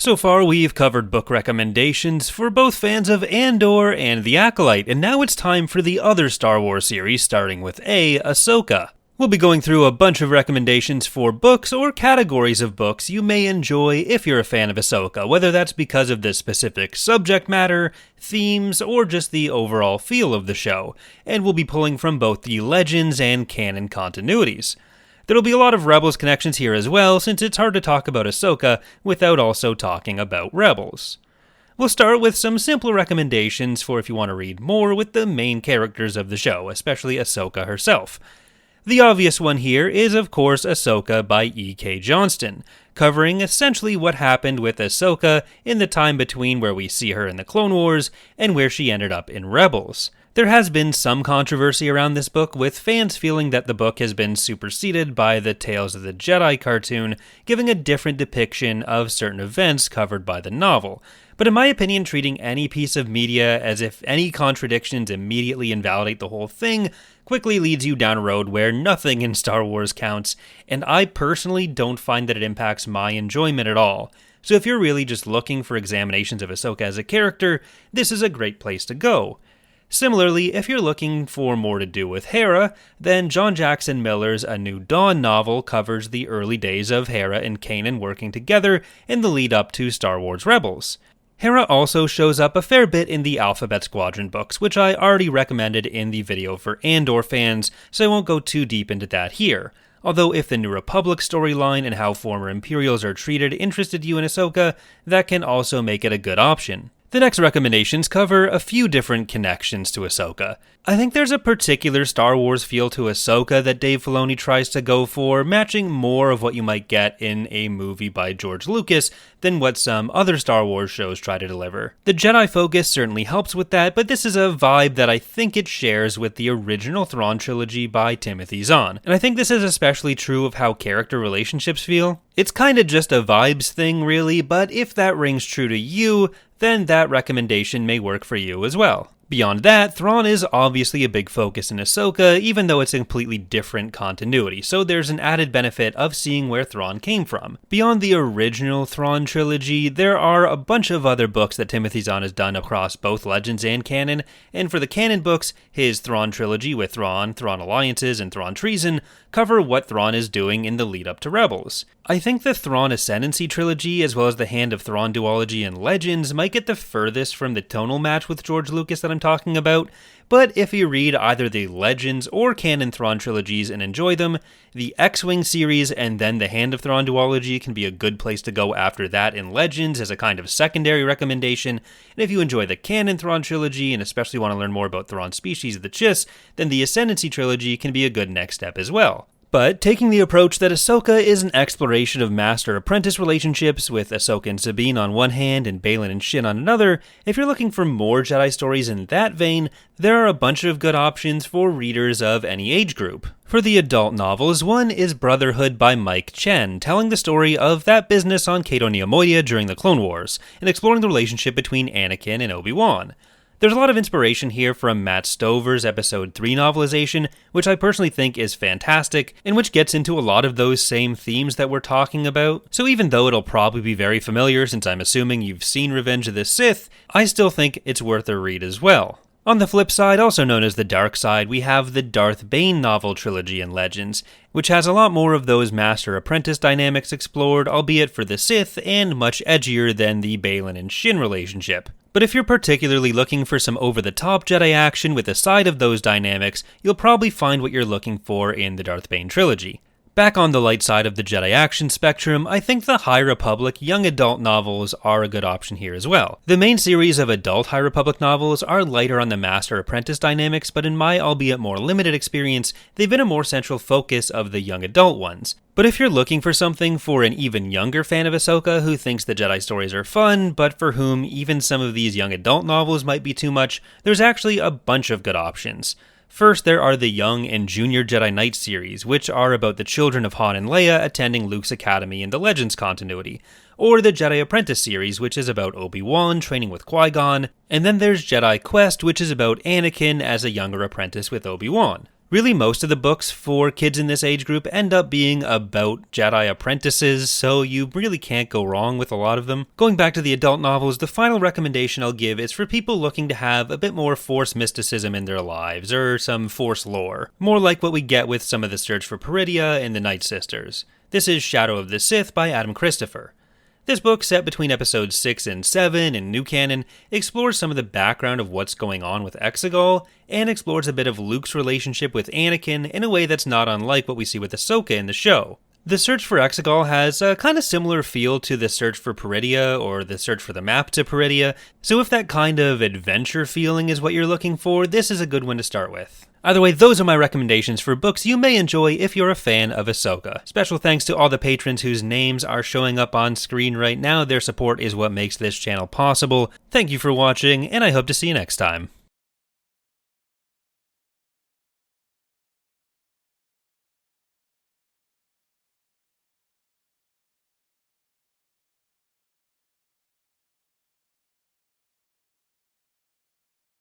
So far, we've covered book recommendations for both fans of Andor and The Acolyte, and now it's time for the other Star Wars series, starting with Ahsoka. We'll be going through a bunch of recommendations for books or categories of books you may enjoy if you're a fan of Ahsoka, whether that's because of the specific subject matter, themes, or just the overall feel of the show, and we'll be pulling from both the Legends and canon continuities. There'll be a lot of Rebels connections here as well, since it's hard to talk about Ahsoka without also talking about Rebels. We'll start with some simple recommendations for if you want to read more with the main characters of the show, especially Ahsoka herself. The obvious one here is, of course, Ahsoka by E.K. Johnston, covering essentially what happened with Ahsoka in the time between where we see her in the Clone Wars and where she ended up in Rebels. There has been some controversy around this book, with fans feeling that the book has been superseded by the Tales of the Jedi cartoon, giving a different depiction of certain events covered by the novel. But in my opinion, treating any piece of media as if any contradictions immediately invalidate the whole thing quickly leads you down a road where nothing in Star Wars counts, and I personally don't find that it impacts my enjoyment at all. So if you're really just looking for examinations of Ahsoka as a character, this is a great place to go. Similarly, if you're looking for more to do with Hera, then John Jackson Miller's A New Dawn novel covers the early days of Hera and Kanan working together in the lead up to Star Wars Rebels. Hera also shows up a fair bit in the Alphabet Squadron books, which I already recommended in the video for Andor fans, so I won't go too deep into that here. Although if the New Republic storyline and how former Imperials are treated interested you in Ahsoka, that can also make it a good option. The next recommendations cover a few different connections to Ahsoka. I think there's a particular Star Wars feel to Ahsoka that Dave Filoni tries to go for, matching more of what you might get in a movie by George Lucas than what some other Star Wars shows try to deliver. The Jedi focus certainly helps with that, but this is a vibe that I think it shares with the original Thrawn Trilogy by Timothy Zahn, and I think this is especially true of how character relationships feel. It's kinda just a vibes thing really, but if that rings true to you, then that recommendation may work for you as well. Beyond that, Thrawn is obviously a big focus in Ahsoka, even though it's a completely different continuity, so there's an added benefit of seeing where Thrawn came from. Beyond the original Thrawn trilogy, there are a bunch of other books that Timothy Zahn has done across both Legends and canon, and for the canon books, his Thrawn trilogy with Thrawn, Thrawn Alliances, and Thrawn Treason cover what Thrawn is doing in the lead up to Rebels. I think the Thrawn Ascendancy Trilogy, as well as the Hand of Thrawn duology and Legends, might get the furthest from the tonal match with George Lucas that I'm talking about, but if you read either the Legends or canon Thrawn trilogies and enjoy them, the X-Wing series and then the Hand of Thrawn duology can be a good place to go after that in Legends as a kind of secondary recommendation, and if you enjoy the canon Thrawn trilogy and especially want to learn more about Thrawn's species, the Chiss, then the Ascendancy Trilogy can be a good next step as well. But taking the approach that Ahsoka is an exploration of master-apprentice relationships with Ahsoka and Sabine on one hand and Baylan and Shin on another, if you're looking for more Jedi stories in that vein, there are a bunch of good options for readers of any age group. For the adult novels, one is Brotherhood by Mike Chen, telling the story of that business on Cato Neimoidia during the Clone Wars, and exploring the relationship between Anakin and Obi-Wan. There's a lot of inspiration here from Matt Stover's Episode 3 novelization, which I personally think is fantastic, and which gets into a lot of those same themes that we're talking about. So even though it'll probably be very familiar since I'm assuming you've seen Revenge of the Sith, I still think it's worth a read as well. On the flip side, also known as the dark side, we have the Darth Bane novel trilogy in Legends, which has a lot more of those master-apprentice dynamics explored, albeit for the Sith, and much edgier than the Baylan and Shin relationship. But if you're particularly looking for some over-the-top Jedi action with a side of those dynamics, you'll probably find what you're looking for in the Darth Bane trilogy. Back on the light side of the Jedi action spectrum, I think the High Republic young adult novels are a good option here as well. The main series of adult High Republic novels are lighter on the master-apprentice dynamics, but in my albeit more limited experience, they've been a more central focus of the young adult ones. But if you're looking for something for an even younger fan of Ahsoka who thinks the Jedi stories are fun, but for whom even some of these young adult novels might be too much, there's actually a bunch of good options. First, there are the Young and Junior Jedi Knight series, which are about the children of Han and Leia attending Luke's academy in the Legends continuity, or the Jedi Apprentice series, which is about Obi-Wan training with Qui-Gon, and then there's Jedi Quest, which is about Anakin as a younger apprentice with Obi-Wan. Really, most of the books for kids in this age group end up being about Jedi apprentices, so you really can't go wrong with a lot of them. Going back to the adult novels, the final recommendation I'll give is for people looking to have a bit more Force mysticism in their lives, or some Force lore. More like what we get with some of the Search for Peridia and the Night Sisters. This is Shadow of the Sith by Adam Christopher. This book, set between episodes 6 and 7 in New Canon, explores some of the background of what's going on with Exegol, and explores a bit of Luke's relationship with Anakin in a way that's not unlike what we see with Ahsoka in the show. The search for Exegol has a kind of similar feel to the search for Peridia, or the search for the map to Peridia, so if that kind of adventure feeling is what you're looking for, this is a good one to start with. Either way, those are my recommendations for books you may enjoy if you're a fan of Ahsoka. Special thanks to all the patrons whose names are showing up on screen right now. Their support is what makes this channel possible. Thank you for watching, and I hope to see you next time.